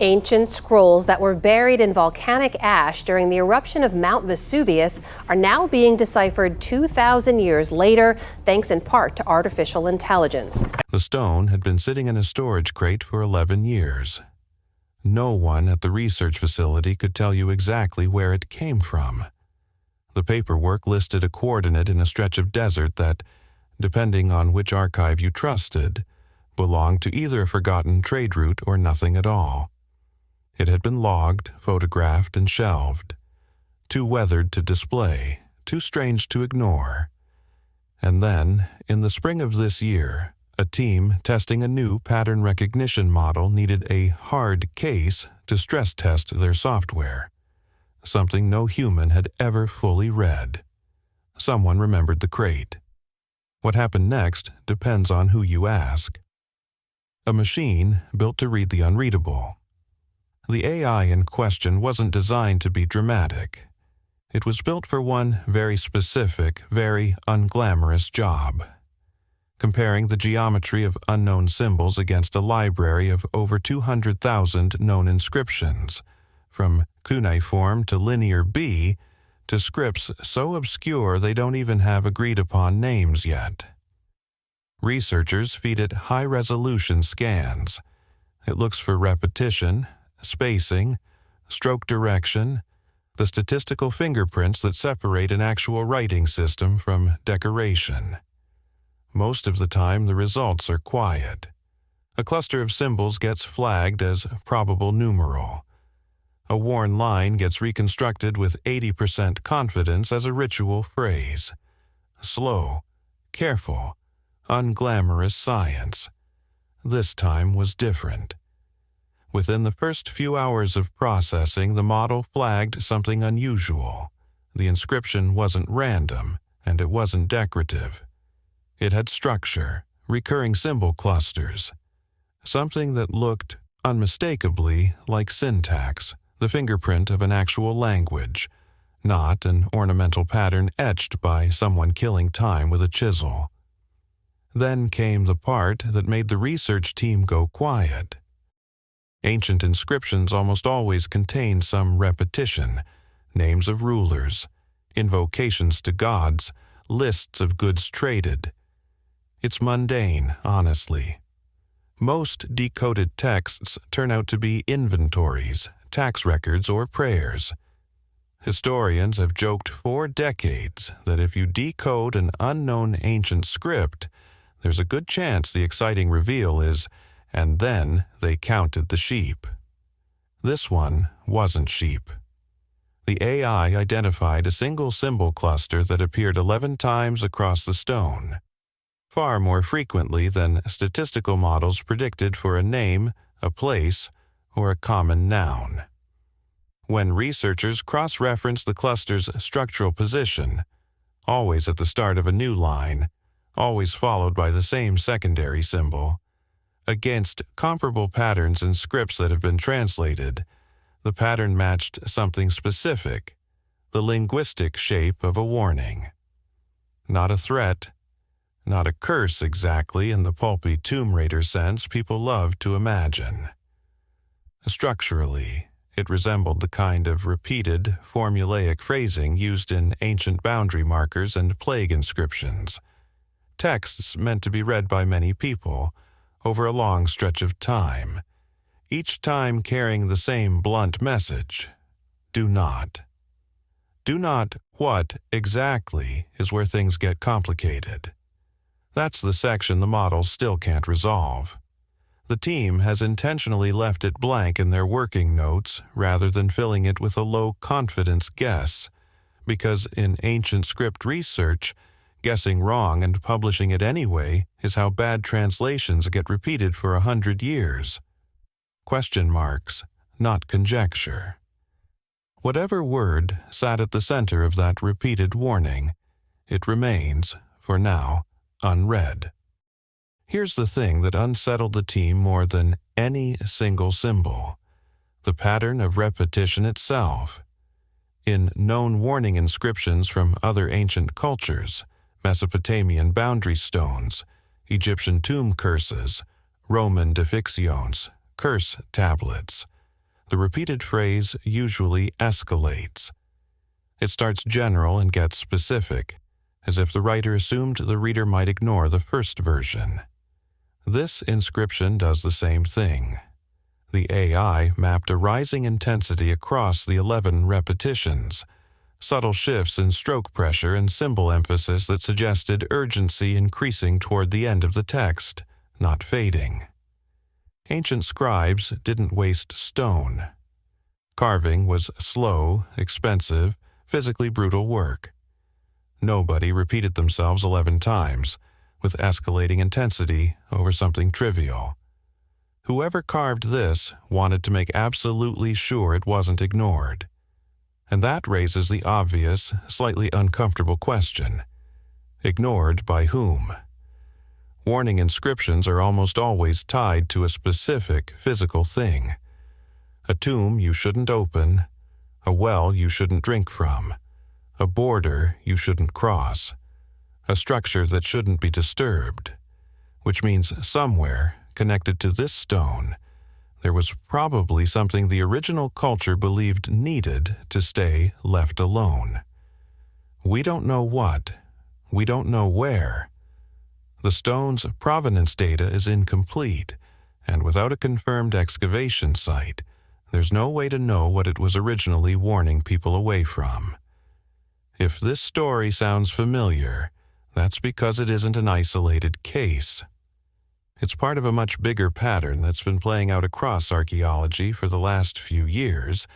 Ancient scrolls that were buried in volcanic ash during the eruption of Mount Vesuvius are now being deciphered 2,000 years later, thanks in part to artificial intelligence. The stone had been sitting in a storage crate for 11 years. No one at the research facility could tell you exactly where it came from. The paperwork listed a coordinate in a stretch of desert that, depending on which archive you trusted, belonged to either a forgotten trade route or nothing at all. It had been logged, photographed, and shelved. Too weathered to display, too strange to ignore. And then, in the spring of this year, a team testing a new pattern recognition model needed a hard case to stress test their software. Something no human had ever fully read. Someone remembered the crate. What happened next depends on who you ask. A machine built to read the unreadable. The AI in question wasn't designed to be dramatic. It was built for one very specific, very unglamorous job. Comparing the geometry of unknown symbols against a library of over 200,000 known inscriptions, from cuneiform to linear B, to scripts so obscure they don't even have agreed-upon names yet. Researchers feed it high-resolution scans. It looks for repetition, spacing, stroke direction, the statistical fingerprints that separate an actual writing system from decoration. Most of the time, the results are quiet. A cluster of symbols gets flagged as probable numeral. A worn line gets reconstructed with 80% confidence as a ritual phrase. Slow, careful, unglamorous science. This time was different. Within the first few hours of processing, the model flagged something unusual. The inscription wasn't random, and it wasn't decorative. It had structure, recurring symbol clusters, something that looked unmistakably like syntax, the fingerprint of an actual language, not an ornamental pattern etched by someone killing time with a chisel. Then came the part that made the research team go quiet. Ancient inscriptions almost always contain some repetition, names of rulers, invocations to gods, lists of goods traded. It's mundane, honestly. Most decoded texts turn out to be inventories, tax records, or prayers. Historians have joked for decades that if you decode an unknown ancient script, there's a good chance the exciting reveal is, "And then they counted the sheep." This one wasn't sheep. The AI identified a single symbol cluster that appeared 11 times across the stone, far more frequently than statistical models predicted for a name, a place, or a common noun. When researchers cross-reference the cluster's structural position, always at the start of a new line, always followed by the same secondary symbol, against comparable patterns in scripts that have been translated, the pattern matched something specific, the linguistic shape of a warning. Not a threat, not a curse exactly in the pulpy Tomb Raider sense people love to imagine. Structurally, it resembled the kind of repeated, formulaic phrasing used in ancient boundary markers and plague inscriptions. Texts meant to be read by many people, over a long stretch of time, each time carrying the same blunt message: do not. Do not what exactly is where things get complicated. That's the section the model still can't resolve. The team has intentionally left it blank in their working notes rather than filling it with a low-confidence guess, because in ancient script research, guessing wrong and publishing it anyway is how bad translations get repeated for 100 years. Question marks, not conjecture. Whatever word sat at the center of that repeated warning, it remains, for now, unread. Here's the thing that unsettled the team more than any single symbol: the pattern of repetition itself. In known warning inscriptions from other ancient cultures, Mesopotamian boundary stones, Egyptian tomb curses, Roman defixiones, curse tablets, The repeated phrase usually escalates. It starts general and gets specific, as if the writer assumed the reader might ignore the first version. This inscription does the same thing. The AI mapped a rising intensity across the 11 repetitions, subtle shifts in stroke pressure and symbol emphasis that suggested urgency increasing toward the end of the text, not fading. Ancient scribes didn't waste stone. Carving was slow, expensive, physically brutal work. Nobody repeated themselves 11 times, with escalating intensity over something trivial. Whoever carved this wanted to make absolutely sure it wasn't ignored. And that raises the obvious, slightly uncomfortable question. Ignored by whom? Warning inscriptions are almost always tied to a specific physical thing. A tomb you shouldn't open, a well you shouldn't drink from, a border you shouldn't cross, a structure that shouldn't be disturbed, which means somewhere connected to this stone, there was probably something the original culture believed needed to stay left alone. We don't know what, we don't know where. The stone's provenance data is incomplete, and without a confirmed excavation site, there's no way to know what it was originally warning people away from. If this story sounds familiar, that's because it isn't an isolated case. It's part of a much bigger pattern that's been playing out across archaeology for the last few years,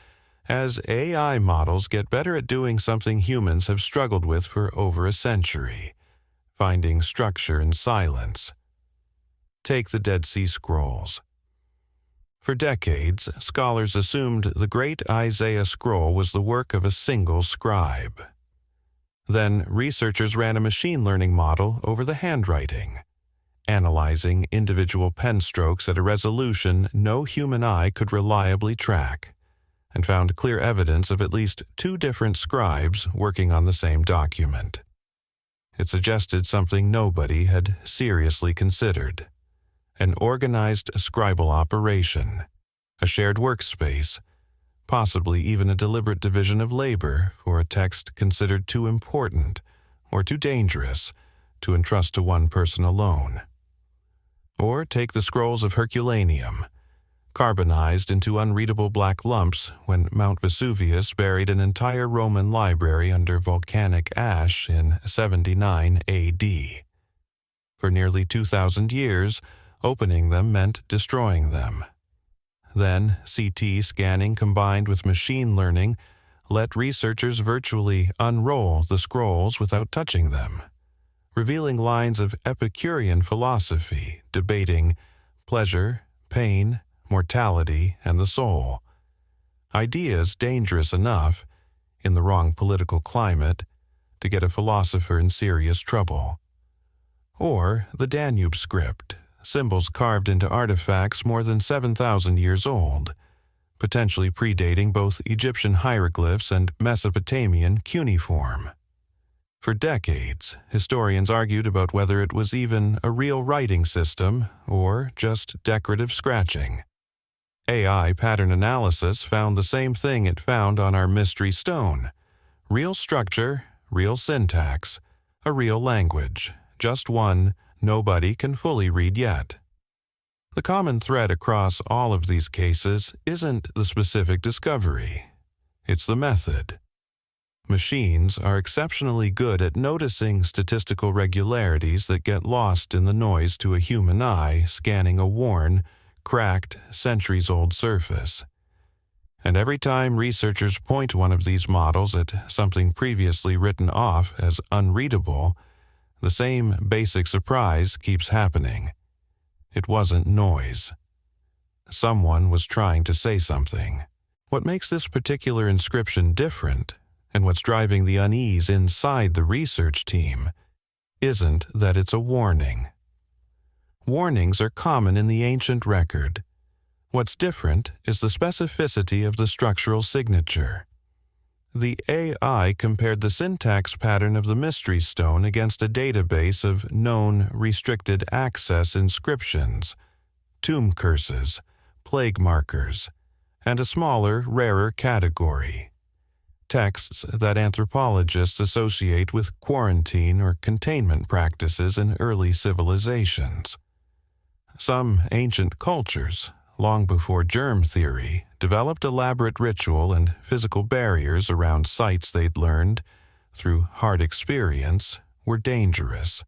as AI models get better at doing something humans have struggled with for over a century: finding structure in silence. Take the Dead Sea Scrolls. For decades, scholars assumed the Great Isaiah Scroll was the work of a single scribe. Then researchers ran a machine learning model over the handwriting, analyzing individual pen strokes at a resolution no human eye could reliably track, and found clear evidence of at least 2 different scribes working on the same document. It suggested something nobody had seriously considered: an organized scribal operation, a shared workspace, possibly even a deliberate division of labor for a text considered too important or too dangerous to entrust to one person alone. Or take the scrolls of Herculaneum, carbonized into unreadable black lumps when Mount Vesuvius buried an entire Roman library under volcanic ash in 79 AD. For nearly 2,000 years, opening them meant destroying them. Then, CT scanning combined with machine learning let researchers virtually unroll the scrolls without touching them, revealing lines of Epicurean philosophy debating pleasure, pain, mortality, and the soul. Ideas dangerous enough, in the wrong political climate, to get a philosopher in serious trouble. Or the Danube script, symbols carved into artifacts more than 7,000 years old, potentially predating both Egyptian hieroglyphs and Mesopotamian cuneiform. For decades, historians argued about whether it was even a real writing system or just decorative scratching. AI pattern analysis found the same thing it found on our mystery stone: real structure, real syntax, a real language, just one nobody can fully read yet. The common thread across all of these cases isn't the specific discovery, it's the method. Machines are exceptionally good at noticing statistical regularities that get lost in the noise to a human eye scanning a worn, cracked, centuries-old surface. And every time researchers point one of these models at something previously written off as unreadable, the same basic surprise keeps happening. It wasn't noise. Someone was trying to say something. What makes this particular inscription different, and what's driving the unease inside the research team, isn't that it's a warning. Warnings are common in the ancient record. What's different is the specificity of the structural signature. The AI compared the syntax pattern of the Mystery Stone against a database of known restricted access inscriptions, tomb curses, plague markers, and a smaller, rarer category. Texts that anthropologists associate with quarantine or containment practices in early civilizations. Some ancient cultures, long before germ theory, developed elaborate ritual and physical barriers around sites they'd learned, through hard experience, were dangerous.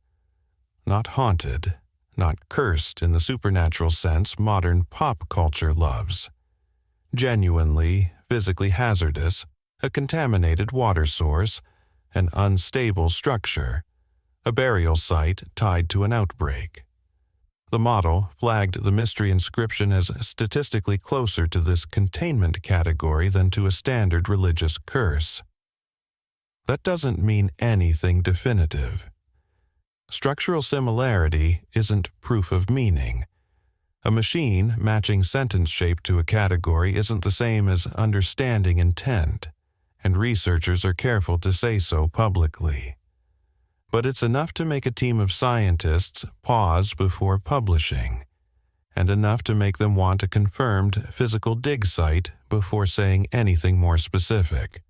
Not haunted, not cursed in the supernatural sense modern pop culture loves. Genuinely, physically hazardous, a contaminated water source, an unstable structure, a burial site tied to an outbreak. The model flagged the mystery inscription as statistically closer to this containment category than to a standard religious curse. That doesn't mean anything definitive. Structural similarity isn't proof of meaning. A machine matching sentence shape to a category isn't the same as understanding intent, and researchers are careful to say so publicly. But it's enough to make a team of scientists pause before publishing, and enough to make them want a confirmed physical dig site before saying anything more specific.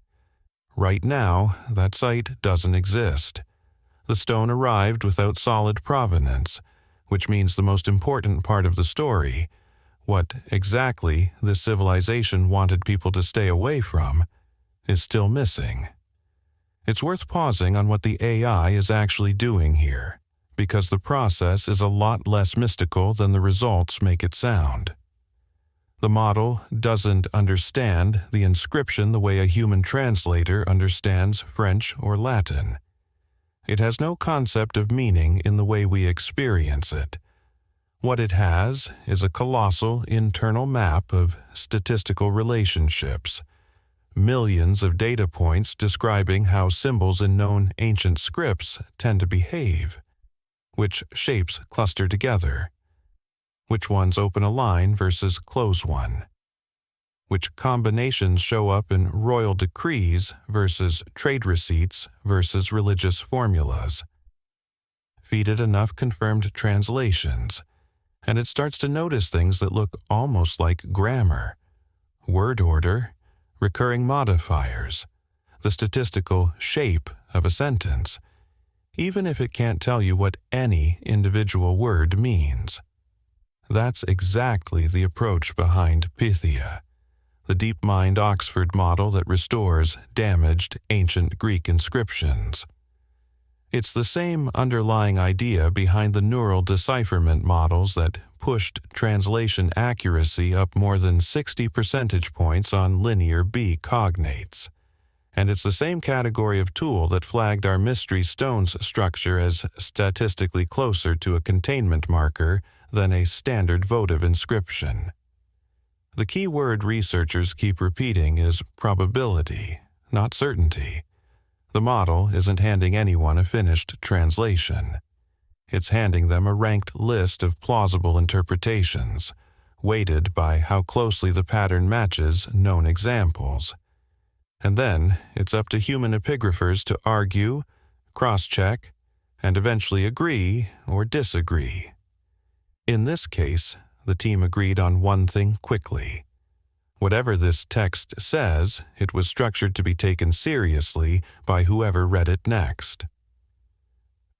Right now, that site doesn't exist. The stone arrived without solid provenance, which means the most important part of the story, what exactly this civilization wanted people to stay away from, is still missing. It's worth pausing on what the AI is actually doing here, because the process is a lot less mystical than the results make it sound. The model doesn't understand the inscription the way a human translator understands French or Latin. It has no concept of meaning in the way we experience it. What it has is a colossal internal map of statistical relationships, millions of data points describing how symbols in known ancient scripts tend to behave, which shapes cluster together, which ones open a line versus close one, which combinations show up in royal decrees versus trade receipts versus religious formulas. Feed it enough confirmed translations, and it starts to notice things that look almost like grammar, word order, recurring modifiers, the statistical shape of a sentence, even if it can't tell you what any individual word means. That's exactly the approach behind Pythia, the DeepMind Oxford model that restores damaged ancient Greek inscriptions. It's the same underlying idea behind the neural decipherment models that pushed translation accuracy up more than 60 percentage points on linear B cognates. And it's the same category of tool that flagged our mystery stone's structure as statistically closer to a containment marker than a standard votive inscription. The key word researchers keep repeating is probability, not certainty. The model isn't handing anyone a finished translation. It's handing them a ranked list of plausible interpretations, weighted by how closely the pattern matches known examples. And then it's up to human epigraphers to argue, cross-check, and eventually agree or disagree. In this case, the team agreed on one thing quickly. Whatever this text says, it was structured to be taken seriously by whoever read it next.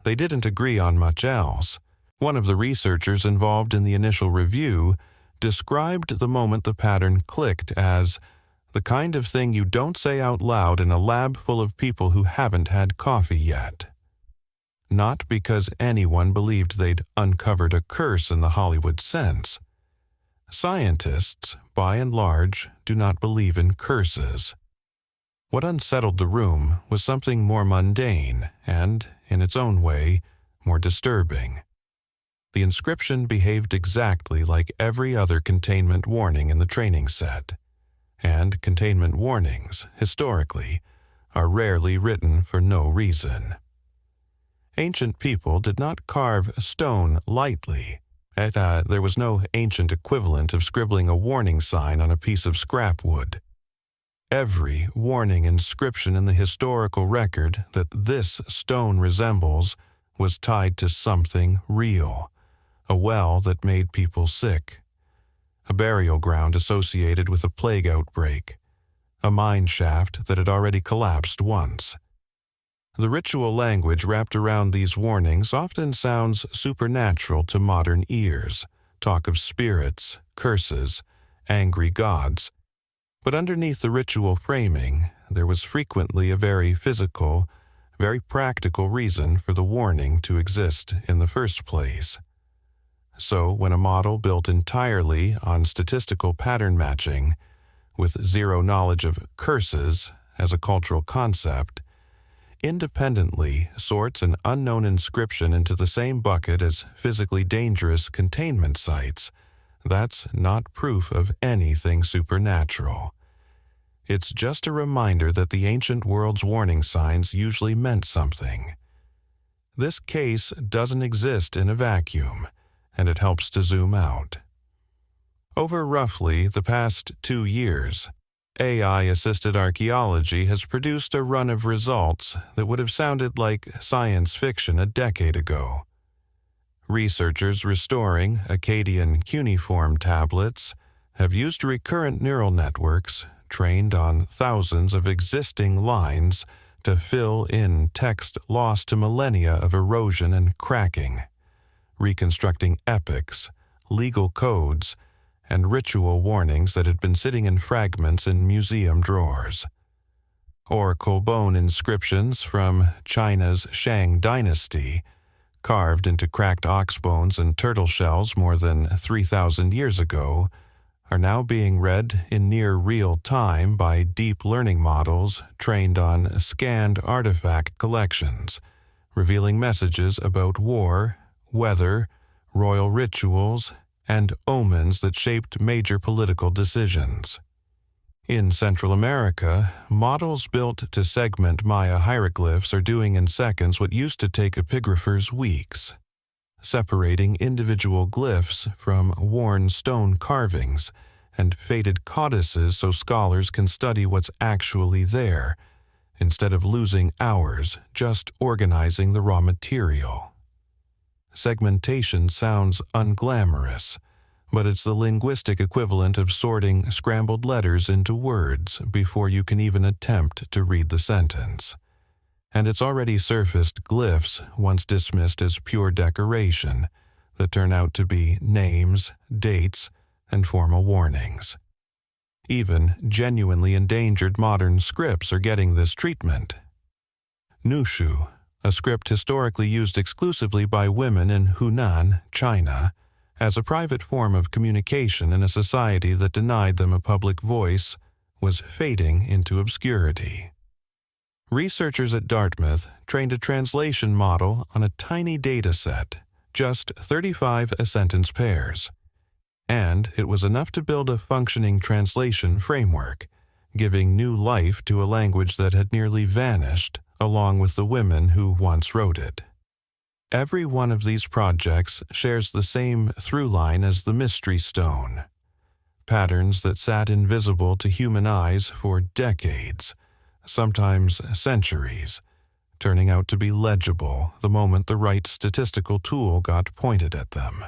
They didn't agree on much else. One of the researchers involved in the initial review described the moment the pattern clicked as the kind of thing you don't say out loud in a lab full of people who haven't had coffee yet. Not because anyone believed they'd uncovered a curse in the Hollywood sense. Scientists, by and large, do not believe in curses. What unsettled the room was something more mundane and, in its own way, more disturbing. The inscription behaved exactly like every other containment warning in the training set. And containment warnings, historically, are rarely written for no reason. Ancient people did not carve stone lightly. There was no ancient equivalent of scribbling a warning sign on a piece of scrap wood. Every warning inscription in the historical record that this stone resembles was tied to something real, a well that made people sick, a burial ground associated with a plague outbreak, a mine shaft that had already collapsed once. The ritual language wrapped around these warnings often sounds supernatural to modern ears, talk of spirits, curses, angry gods. But underneath the ritual framing, there was frequently a very physical, very practical reason for the warning to exist in the first place. So, when a model built entirely on statistical pattern matching, with zero knowledge of curses as a cultural concept, independently sorts an unknown inscription into the same bucket as physically dangerous containment sites, that's not proof of anything supernatural. It's just a reminder that the ancient world's warning signs usually meant something. This case doesn't exist in a vacuum, and it helps to zoom out. Over roughly the past 2 years, AI-assisted archaeology has produced a run of results that would have sounded like science fiction a decade ago. Researchers restoring Akkadian cuneiform tablets have used recurrent neural networks trained on thousands of existing lines to fill in text lost to millennia of erosion and cracking, reconstructing epics, legal codes, and ritual warnings that had been sitting in fragments in museum drawers. Oracle bone inscriptions from China's Shang dynasty, carved into cracked ox bones and turtle shells more than 3,000 years ago, are now being read in near real time by deep learning models trained on scanned artifact collections, revealing messages about war, weather, royal rituals, and omens that shaped major political decisions. In Central America, models built to segment Maya hieroglyphs are doing in seconds what used to take epigraphers weeks, separating individual glyphs from worn stone carvings and faded codices so scholars can study what's actually there, instead of losing hours just organizing the raw material. Segmentation sounds unglamorous, but it's the linguistic equivalent of sorting scrambled letters into words before you can even attempt to read the sentence. And it's already surfaced glyphs once dismissed as pure decoration that turn out to be names, dates, and formal warnings. Even genuinely endangered modern scripts are getting this treatment. Nushu, a script historically used exclusively by women in Hunan, China, as a private form of communication in a society that denied them a public voice, was fading into obscurity. Researchers at Dartmouth trained a translation model on a tiny data set, just 35 sentence pairs. And it was enough to build a functioning translation framework, giving new life to a language that had nearly vanished along with the women who once wrote it. Every one of these projects shares the same through line as the Mystery Stone. Patterns that sat invisible to human eyes for decades, sometimes centuries, turning out to be legible the moment the right statistical tool got pointed at them.